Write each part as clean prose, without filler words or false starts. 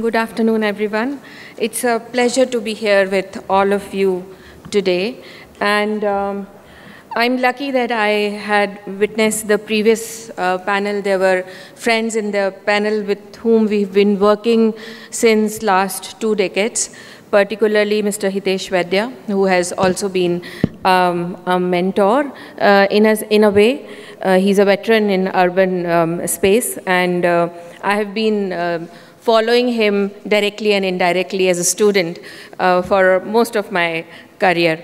Good afternoon, everyone. It's a pleasure to be here with all of you today. And I'm lucky that I had witnessed the previous panel. There were friends in the panel with whom we've been working since last 2 decades, particularly Mr. Hitesh Vaidya, who has also been a mentor in a way. He's a veteran in urban space, and I have been following him directly and indirectly as a student for most of my career.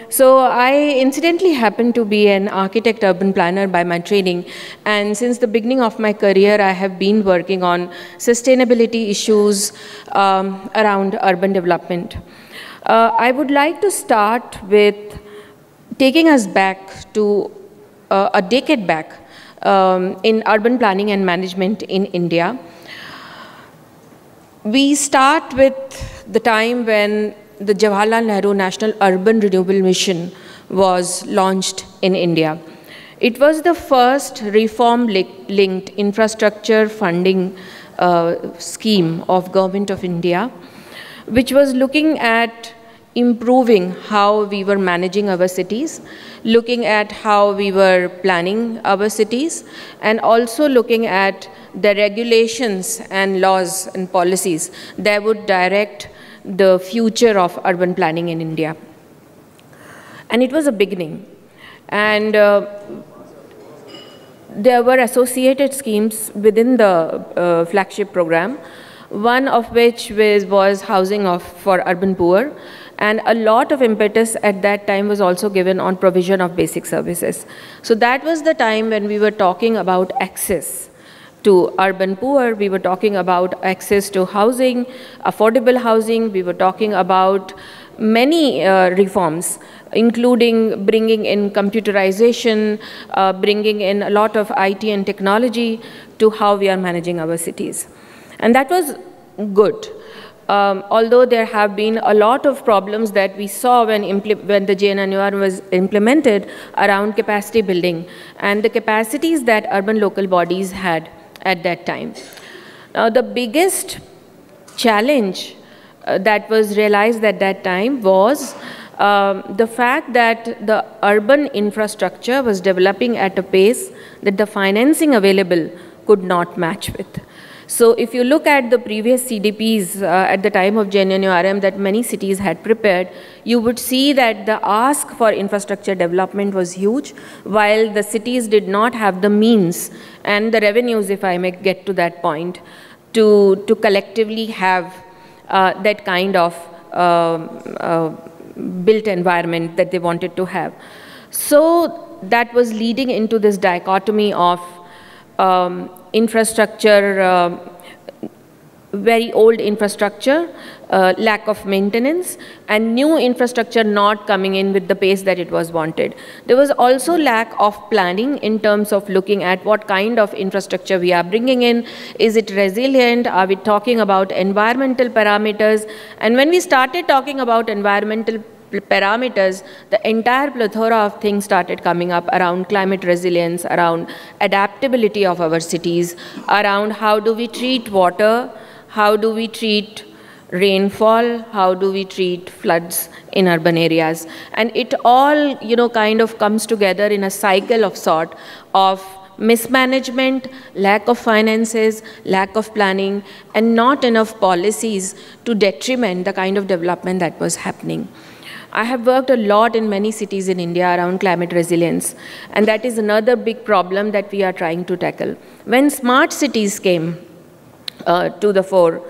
So I incidentally happen to be an architect urban planner by my training, and since the beginning of my career I have been working on sustainability issues around urban development. I would like to start with taking us back to a decade back in urban planning and management in India. We start with the time when the Jawaharlal Nehru National Urban Renewable Mission was launched in India. It was the first reform-linked infrastructure funding scheme of Government of India, which was looking at improving how we were managing our cities, looking at how we were planning our cities, and also looking at the regulations and laws and policies that would direct the future of urban planning in India. And it was a beginning. And there were associated schemes within the flagship program, one of which was housing for urban poor. And a lot of impetus at that time was also given on provision of basic services. So that was the time when we were talking about access to urban poor, we were talking about access to housing, affordable housing, we were talking about many reforms, including bringing in computerization, bringing in a lot of IT and technology to how we are managing our cities. And that was good. Although there have been a lot of problems that we saw when the JNNUR was implemented around capacity building and the capacities that urban local bodies had at that time. Now, the biggest challenge that was realized at that time was the fact that the urban infrastructure was developing at a pace that the financing available could not match with. So if you look at the previous CDPs at the time of JNNURM that many cities had prepared, you would see that the ask for infrastructure development was huge, while the cities did not have the means and the revenues, if I may get to that point, to collectively have that kind of built environment that they wanted to have. So that was leading into this dichotomy of infrastructure, very old infrastructure, lack of maintenance, and new infrastructure not coming in with the pace that it was wanted. There was also lack of planning in terms of looking at what kind of infrastructure we are bringing in. Is it resilient? Are we talking about environmental parameters? And when we started talking about environmental parameters, the entire plethora of things started coming up around climate resilience, around adaptability of our cities, around how do we treat water, how do we treat rainfall, how do we treat floods in urban areas. And it all, kind of comes together in a cycle of sort of mismanagement, lack of finances, lack of planning, and not enough policies to detriment the kind of development that was happening. I have worked a lot in many cities in India around climate resilience, and that is another big problem that we are trying to tackle. When smart cities came to the fore,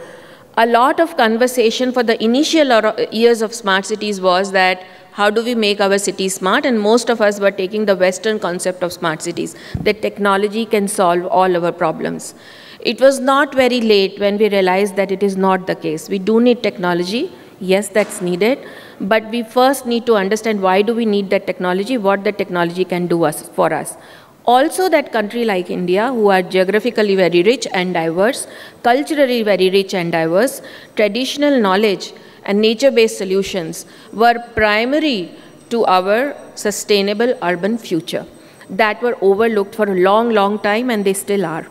a lot of conversation for the initial years of smart cities was that how do we make our cities smart? And most of us were taking the Western concept of smart cities, that technology can solve all our problems. It was not very late when we realized that it is not the case. We do need technology. Yes, that's needed. But we first need to understand why do we need that technology, what the technology can do for us. Also, that country like India, who are geographically very rich and diverse, culturally very rich and diverse, traditional knowledge and nature-based solutions were primary to our sustainable urban future that were overlooked for a long, long time, and they still are.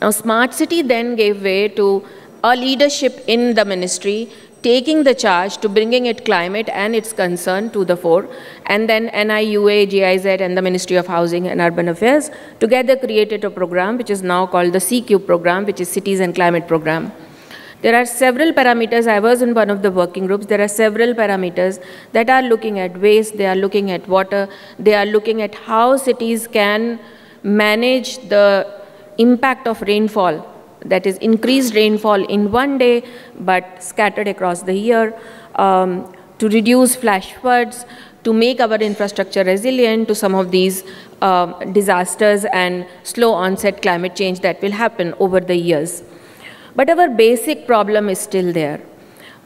Now, smart city then gave way to a leadership in the ministry taking the charge to bringing it climate and its concern to the fore, and then NIUA, GIZ, and the Ministry of Housing and Urban Affairs together created a program which is now called the CQ program, which is Cities and Climate Program. There are several parameters. I was in one of the working groups. There are several parameters that are looking at waste, they are looking at water, they are looking at how cities can manage the impact of rainfall, that is increased rainfall in one day but scattered across the year, to reduce flash floods, to make our infrastructure resilient to some of these disasters and slow onset climate change that will happen over the years. But our basic problem is still there.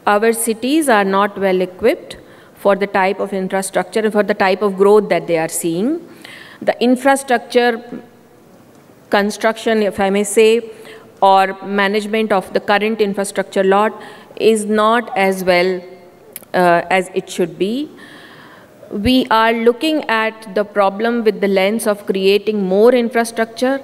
Our cities are not well equipped for the type of infrastructure and for the type of growth that they are seeing. The infrastructure construction, if I may say, or management of the current infrastructure lot is not as well as it should be. We are looking at the problem with the lens of creating more infrastructure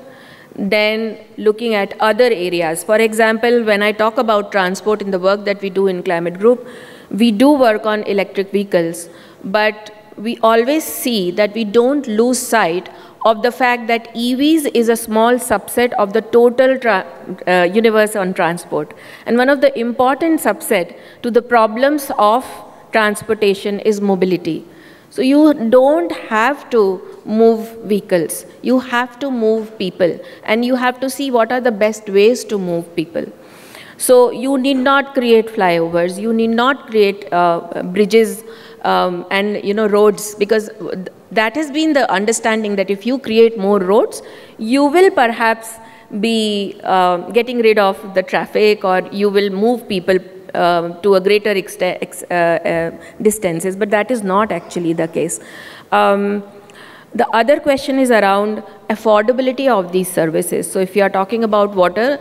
than looking at other areas. For example, when I talk about transport in the work that we do in Climate Group, we do work on electric vehicles, but we always see that we don't lose sight of the fact that EVs is a small subset of the total universe on transport. And one of the important subset to the problems of transportation is mobility. So you don't have to move vehicles, you have to move people, and you have to see what are the best ways to move people. So you need not create flyovers, you need not create bridges and roads, because that has been the understanding that if you create more roads, you will perhaps be getting rid of the traffic, or you will move people to a greater distances, but that is not actually the case. The other question is around affordability of these services. So if you are talking about water,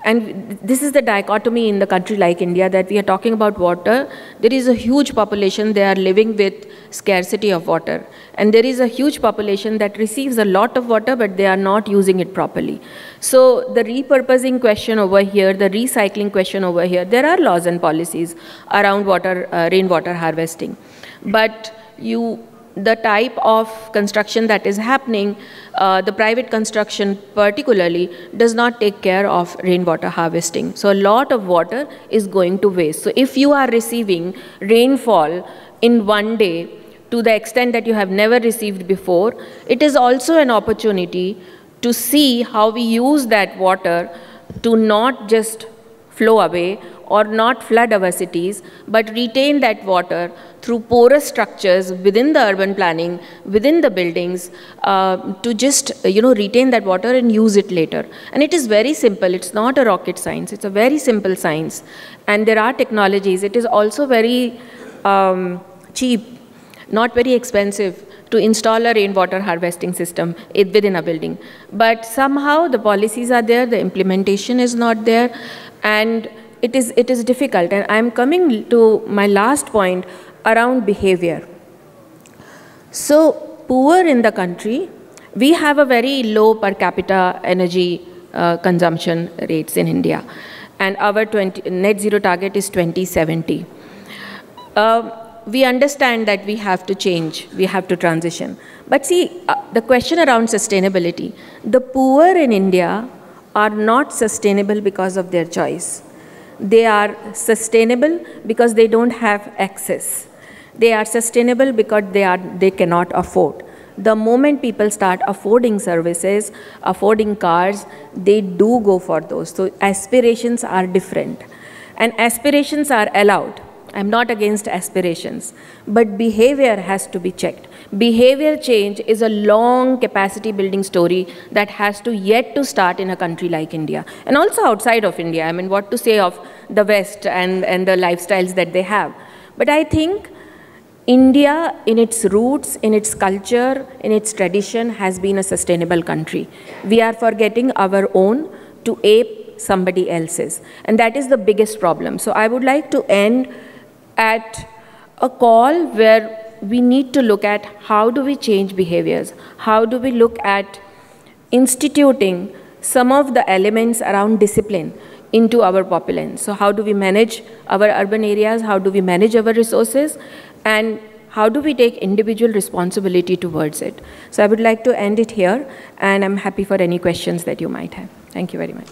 and this is the dichotomy in the country like India, that we are talking about water, there is a huge population, they are living with scarcity of water. And there is a huge population that receives a lot of water, but they are not using it properly. So the repurposing question over here, the recycling question over here, there are laws and policies around water, rainwater harvesting. But the type of construction that is happening, the private construction particularly, does not take care of rainwater harvesting. So a lot of water is going to waste. So if you are receiving rainfall in one day to the extent that you have never received before, it is also an opportunity to see how we use that water to not just flow away or not flood our cities, but retain that water through porous structures within the urban planning, within the buildings, to just retain that water and use it later. And it is very simple. It's not a rocket science. It's a very simple science. And there are technologies. It is also very cheap, not very expensive, to install a rainwater harvesting system within a building. But somehow the policies are there, the implementation is not there, and it is difficult. And I'm coming to my last point around behavior. So poor in the country, we have a very low per capita energy consumption rates in India, and our net zero target is 2070. We understand that we have to change, we have to transition. But see, the question around sustainability, the poor in India are not sustainable because of their choice. They are sustainable because they don't have access. They are sustainable because they cannot afford. The moment people start affording services, affording cars, they do go for those. So aspirations are different. And aspirations are allowed. I'm not against aspirations, but behavior has to be checked. Behavior change is a long capacity building story that has to yet to start in a country like India, and also outside of India. I mean, what to say of the West and the lifestyles that they have. But I think India, in its roots, in its culture, in its tradition, has been a sustainable country. We are forgetting our own to ape somebody else's, and that is the biggest problem. So I would like to end at a call where we need to look at how do we change behaviors, how do we look at instituting some of the elements around discipline into our populace. So how do we manage our urban areas? How do we manage our resources? And how do we take individual responsibility towards it? So I would like to end it here, and I'm happy for any questions that you might have. Thank you very much.